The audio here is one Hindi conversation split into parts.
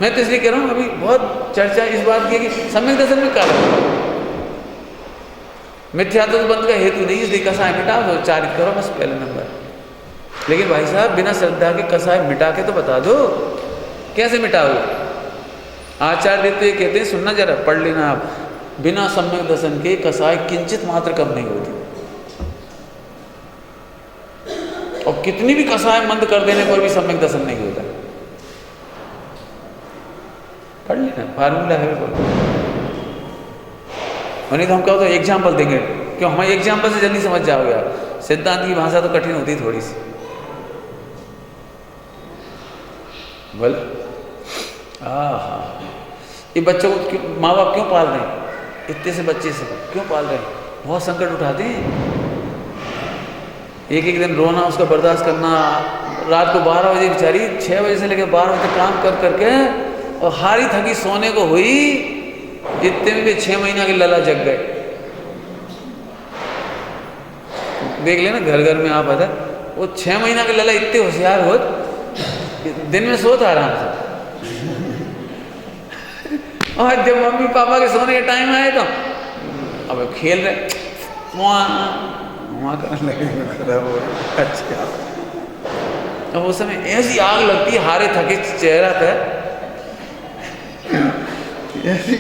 मैं तो इसलिए कह रहा हूँ, अभी बहुत चर्चा इस बात की है कि सम्यक दर्शन में कारण मिथ्यात्व बंद का हेतु नहीं, इसलिए कसाय मिटाओ दो, चारित करो बस पहले नंबर। लेकिन भाई साहब बिना श्रद्धा के कसाय मिटा के तो बता दो, कैसे मिटाओ? आचार्य देवते कहते हैं, सुनना जरा, पढ़ लेना आप, बिना सम्यक दर्शन के कसाय किंचित मात्र कम नहीं होती। और कितनी भी कसाय मंद कर देने पर भी सम्यक दर्शन नहीं होता। पढ़ लेना, फार्मूला है बिल्कुल। नहीं तो हम क्या होता है एग्जाम्पल देंगे, क्यों हमारे एग्जाम्पल से जल्दी समझ जाओगे आप। सिद्धांत की भाषा तो कठिन होती थोड़ी सी। बोल ये बच्चों को माँ बाप क्यों पाल रहे हैं? इतने से बच्चे से क्यों पाल रहे हैं? बहुत संकट उठाते हैं। एक एक दिन रोना, उसका बर्दाश्त करना, रात को 12 बजे बेचारी 6 बजे से लेकर 12 बजे तक काम कर करके और हारी थकी सोने को हुई, इतने में भी 6 महीना के लला जग गए। देख लेना घर घर में आप आता, वो 6 महीना के लला इतने होशियार हो, दिन में सोता आराम से। और जब मम्मी पापा के सोने के टाइम आए तो अब खेल रहे, वहाँ करने लगे। अच्छा, अब उस समय ऐसी आग लगती है हारे थके चेहरा पे, ऐसी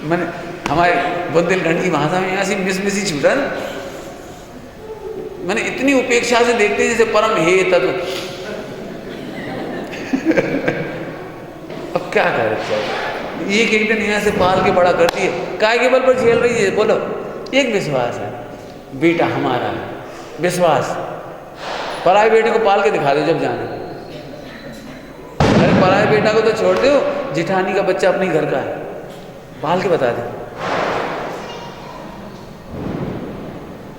मैंने हमारे बुंदेलखंड की भाषा में ऐसी मिसी छूटा ना, मैंने इतनी उपेक्षा से देखते जैसे परम हे तत्व। अब क्या करे चाहिए, एक दिन यहाँ से पाल के बड़ा करती है, काय के बल पर झेल रही है? बोलो, एक विश्वास है, बेटा हमारा है, विश्वास। पराये बेटे को पाल के दिखा दो जब जाना। अरे पराये बेटा को तो छोड़ दो, जिठानी का बच्चा अपने घर का है, पाल के बता दो।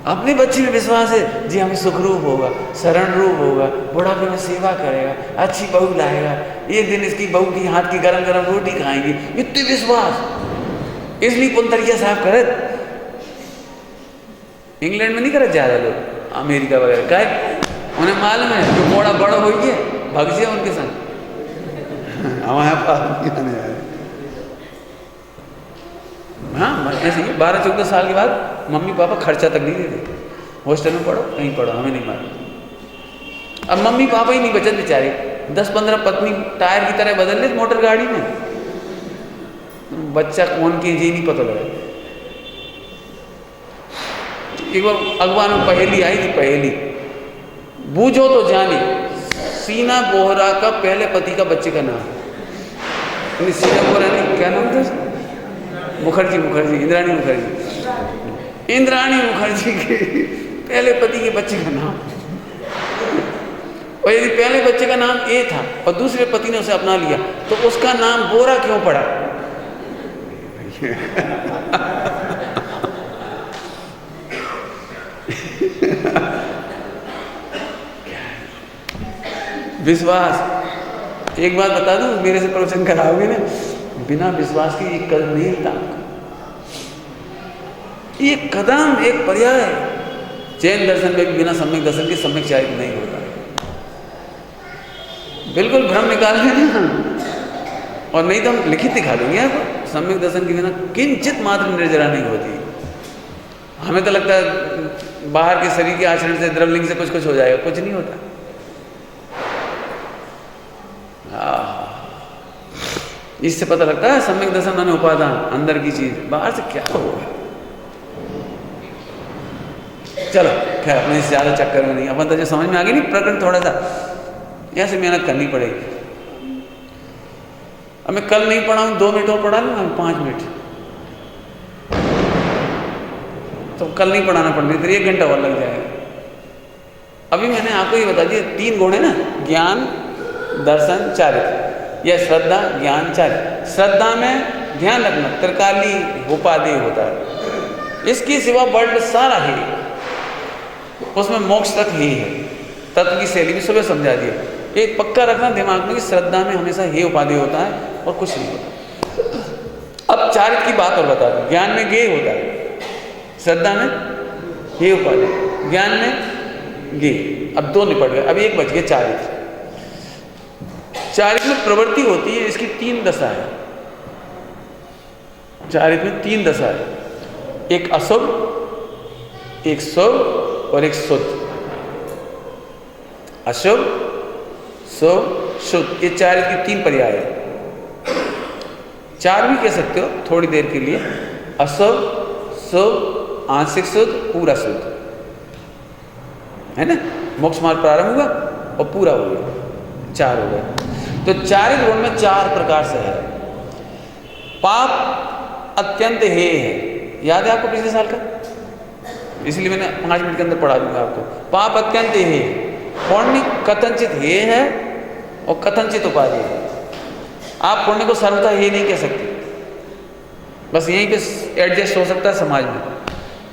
अपने बच्चे में विश्वास है जी, हमें सुखरूप होगा, शरण रूप होगा, बुढ़ापे में सेवा करेगा, अच्छी बहू लाएगा, एक दिन इसकी बहू की हाथ की गरम गरम रोटी खाएंगे, इतने विश्वास। इसलिए पुंतरिया साहब करत, इंग्लैंड में नहीं करत ज्यादा लोग, अमेरिका वगैरह का, उन्हें मालूम है जो बड़ा बड़ा हो गया भग जाए उनके संग। हमारे पास हाँ ऐसे ही 12-14 साल के बाद मम्मी पापा खर्चा तक नहीं देते, हॉस्टल में पढ़ो कहीं पढ़ो, हमें नहीं मालूम। अब मम्मी पापा ही नहीं बचत बेचारे, 10-15 पत्नी टायर की तरह बदल ले मोटर गाड़ी में, बच्चा कौन की ये नहीं पता लगा। एक बार अखबार में पहेली आई थी, पहेली बूझो तो जाने, सीना बोहरा का पहले पति का बच्चे का नाम। सीना बोहरा नहीं, क्या नाम था? मुखर्जी, इंद्राणी मुखर्जी के पहले पति के बच्चे का नाम। और यदि पहले बच्चे का नाम ए था और दूसरे पति ने उसे अपना लिया तो उसका नाम बोरा क्यों पड़ा? विश्वास। एक बात बता दूं, मेरे से प्रवचन कराओगे ना, बिना विश्वास के एक कदम नहीं हिलता। एक कदम, एक पर्याय जैन दर्शन में भी बिना सम्यक दर्शन के सम्यक चारित नहीं होता। बिल्कुल भ्रम निकाल देना, और नहीं तो हम लिखित दिखा देंगे आपको, सम्यक दर्शन के बिना किंचित मात्र निर्जरा नहीं होती। हमें तो लगता है बाहर के शरीर के आचरण से, द्रवलिंग से कुछ हो जाएगा, कुछ नहीं होता। इससे पता लगता है सम्यक दर्शन माने उपादान, अंदर की चीज, बाहर से क्या होगा। चलो खैर, अपने से ज्यादा चक्कर में नहीं, अपन तो जो समझ में आ गई नहीं प्रकरण, थोड़ा सा ऐसे मेहनत करनी पड़ेगी। अब मैं कल नहीं पढ़ाऊँ, 2 मिनट और पढ़ा लूँगा, 5 मिनट, तो कल नहीं पढ़ाना पड़ेगा, तो 1 घंटा और लग जाएगा। अभी मैंने आपको ये बता दिया, 3 गुण है ना, ज्ञान, दर्शन, चारित्र, यह श्रद्धा, ज्ञान, चारित्र। श्रद्धा में ध्यान रखना त्रिकाली उपादेय होता है, इसकी सिवा वर्ल्ड सारा है, उसमें मोक्ष तक ही है। तत्व की शैली भी सुबह समझा दिए। एक पक्का रखना दिमाग में कि श्रद्धा में हमेशा हे उपादेय होता है और कुछ नहीं होता। अब चारित्र की बात और बता दूं, ज्ञान में ज्ञेय होता है, श्रद्धा में हे उपादेय, ज्ञान में ज्ञेय। अब 2 निपट गए, अब 1 बच गए चारित्र। चारित्र में प्रवृत्ति होती है, इसकी 3 दशा है। चारित्र में 3 दशा है, एक अशुभ, एक शुभ और एक शुद्ध। अशुभ, शुभ, शुद्ध, ये चारित्र की 3 पर्याय है। 4 भी कह सकते हो थोड़ी देर के लिए। अशुभ, शुभ, आंशिक शुद्ध, पूरा शुद्ध, है ना। मोक्ष मार्ग प्रारंभ हुआ और पूरा हो गया, 4 हो गए। तो चारित्र गुण में 4 प्रकार से है। पाप अत्यंत हे है, याद है आपको पिछले साल का, इसलिए मैंने 5 मिनट के अंदर पढ़ा दूंगा आपको। पाप अत्यंत हे, पुण्य कथनचित हे है और कथनचित उपाधि है। आप पुण्य को सर्वथा हे नहीं कह सकते, बस यहीं पे एडजस्ट हो सकता है समाज में,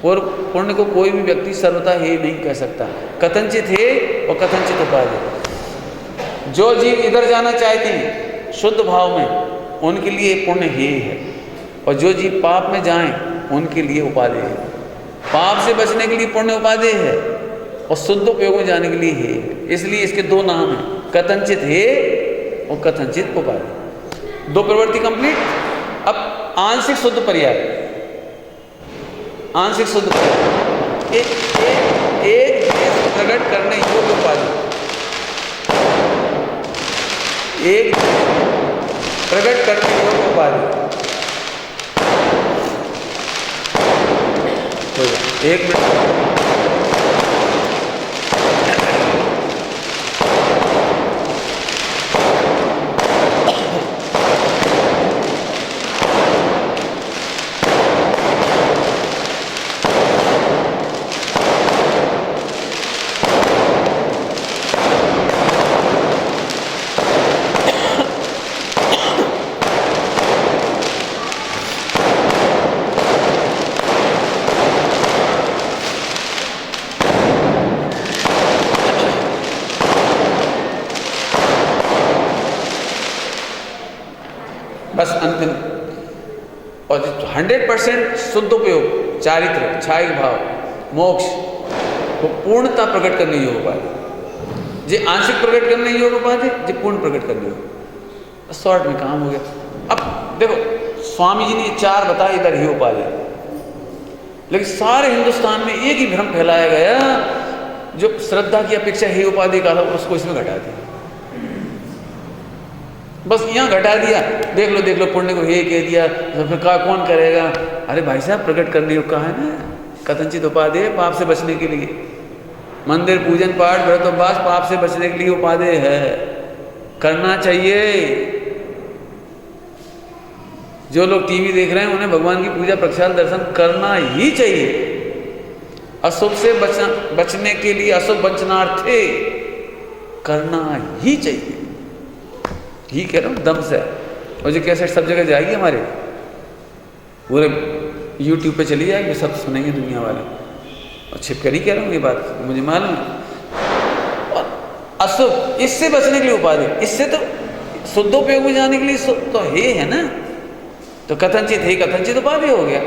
और पुण्य को कोई भी व्यक्ति सर्वथा हे नहीं कह सकता। कथनचित हे और कथनचित उपाधि। जो जीव इधर जाना चाहते हैं शुद्ध भाव में, उनके लिए पुण्य हे है, और जो जीव पाप में जाएं उनके लिए उपाधि है। पाप से बचने के लिए पुण्य उपाधि है और शुद्ध उपयोग में जाने के लिए हे है। इसलिए इसके 2 नाम हैं, कथनचित हे और कथनचित उपाधि। 2 प्रवृत्ति कंप्लीट। अब आंशिक शुद्ध पर्याय, आंशिक शुद्ध पर्याय, एक देश प्रकट करने योग्य उपाधि, एक प्रकट करने योग्य उपाधि। एक मिनट, बस अंतिम और 100% शुद्ध उपयोग, चारित्र, छायिक भाव, मोक्ष को पूर्णता प्रकट करने योग्य उपाधि। जे आंशिक प्रकट करने योग्य उपाधि, जे पूर्ण प्रकट करने योग्य। शॉर्ट में काम हो गया। अब देखो स्वामी जी ने 4 बताए इधर ही उपाधि, लेकिन सारे हिंदुस्तान में एक ही भ्रम फैलाया गया, जो श्रद्धा की अपेक्षा ही उपाधि का था उसको इसमें घटा दिया। बस यहाँ घटा दिया, देख लो पुण्य को हे कह दिया, तो फिर कौन करेगा। अरे भाई साहब, प्रकट करने योग्य कहा है ना, कथनचित उपाधि है पाप से बचने के लिए। मंदिर पूजन पाठ व्रत उपवास पाप से बचने के लिए उपाधि है, करना चाहिए। जो लोग टीवी देख रहे हैं उन्हें भगवान की पूजा प्रक्षाल दर्शन करना ही चाहिए। अशुभ से बचने के लिए, अशुभ वंचनार्थे करना ही चाहिए। ही कह रहा हूँ दम से। और जो कैसेट सब जगह जाएगी हमारे, पूरे YouTube पे चली जाएगी, सब सुनेंगे दुनिया वाले। और छिपकर ही कह रहा हूँ ये बात, मुझे मालूम है। और अशुभ, इससे बचने के लिए उपाधि, इससे तो शुद्धोपयोग में जाने के लिए तो है ना। तो कथनचित हे, कथनचित उपाधि हो गया।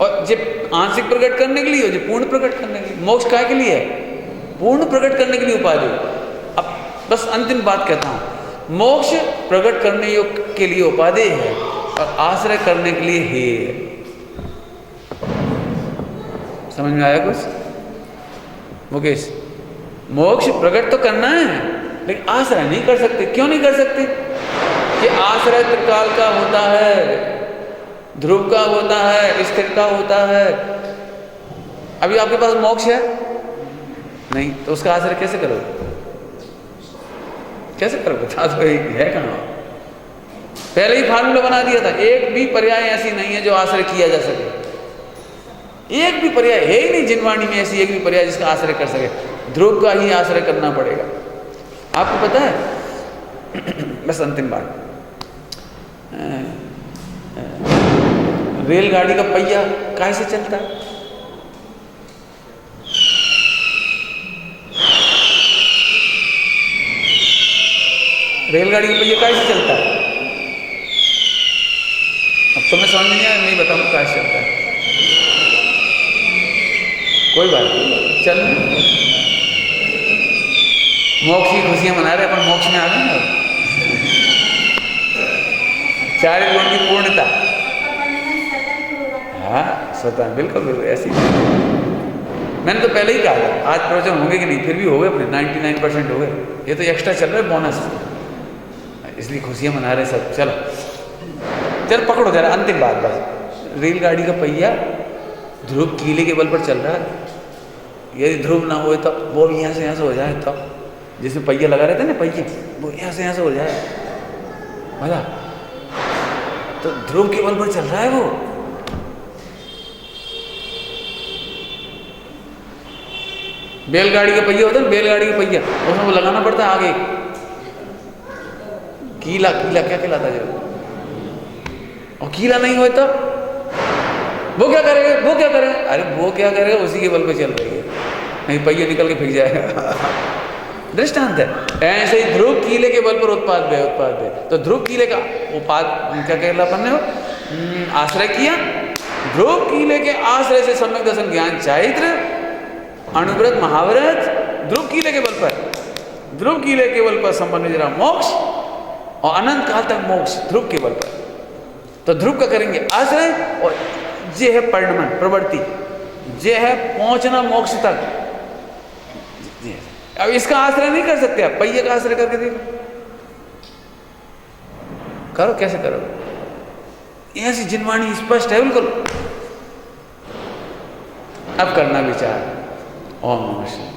और जब आंशिक प्रकट करने के लिए हो, जब पूर्ण प्रकट करने के लिए। मोक्ष काय के लिए है? पूर्ण प्रकट करने के लिए उपाधि। अब बस अंतिम बात कहता हूँ, मोक्ष प्रकट करने के लिए उपाधि है और आश्रय करने के लिए हे है। समझ में आया कुछ मुकेश? मोक्ष प्रकट तो करना है, लेकिन आश्रय नहीं कर सकते। क्यों नहीं कर सकते? कि आश्रय त्रिकाल का होता है, ध्रुव का होता है, स्थिर का होता है। अभी आपके पास मोक्ष है नहीं, तो उसका आश्रय कैसे करोगे? कैसे करोगे? बता दो, है कहाँ? पहले ही फार्मूला बना दिया था। एक भी पर्याय ऐसी नहीं है जो आश्रय किया जा सके। एक भी पर्याय है ही नहीं जिनवाणी में ऐसी एक भी पर्याय जिसका आश्रय कर सके। ध्रुव का ही आश्रय करना पड़ेगा। आपको पता है बस अंतिम बात, रेलगाड़ी का पहिया कैसे चलता है? रेलगाड़ी का पहिया कैसे चलता है? अब तुम्हें समझ नहीं आया, नहीं बताऊँ कैसे चलता है। कोई बात नहीं, चल मोक्ष की खुशियां मना रहे, अपन मोक्ष में आ गए ना। चारित गुण की पूर्णता। हाँ स्वतः बिल्कुल बिल्कुल ऐसी। मैंने तो पहले ही कहा था आज प्रवचन होंगे कि नहीं, फिर भी हो गए अपने 99% हो गए। ये तो एक्स्ट्रा चल रहा है बोनस, इसलिए खुशियाँ मना रहे सब। चल पकड़ो जरा अंतिम बात बस। रेलगाड़ी का पहिया ध्रुव कीले के बल पर चल रहा है। यदि ध्रुव ना हो तब वो भी यहाँ से हो जाए, तब जिसमें पहिया लगा रहता है ना पहिए, वो यहाँ से हो जाए मजा। तो ध्रुव के बल पर चल रहा है वो। बैलगाड़ी का पहिया होता है, बैलगाड़ी का पहिया, उसमें वो लगाना पड़ता है आगे कीला। कीला क्या कहलाता है? और कीला नहीं हो तब वो क्या करेगा? वो क्या करेगा? अरे वो क्या करेगा, उसी के बल पे चल रही है, नहीं पहिया निकल के फेंक जाएगा। दृष्टांत है। ऐसे ही ध्रुव कीले के बल पर उत्पाद दे। तो ध्रुव कीले का उपाद क्या कहला अपन ने आश्रय किया। ध्रुव कीले के आश्रय से सम्यक दर्शन ज्ञान चारित्र अणुव्रत महाव्रत ध्रुव कीले के बल पर, ध्रुव कीले के बल पर संपन्न जरा मोक्ष और अनंत काल तक मोक्ष ध्रुव के बल पर। तो ध्रुव का करेंगे आश्रय, और जे है परिणमन प्रवृत्ति, जे है पहुंचना मोक्ष तक। अब इसका आश्रय नहीं कर सकते आप, पहिए का आश्रय करके देखो, करो कैसे करो। ऐसी जिनवाणी स्पष्ट है बिल्कुल। अब करना विचार। ओम नमः शिवाय।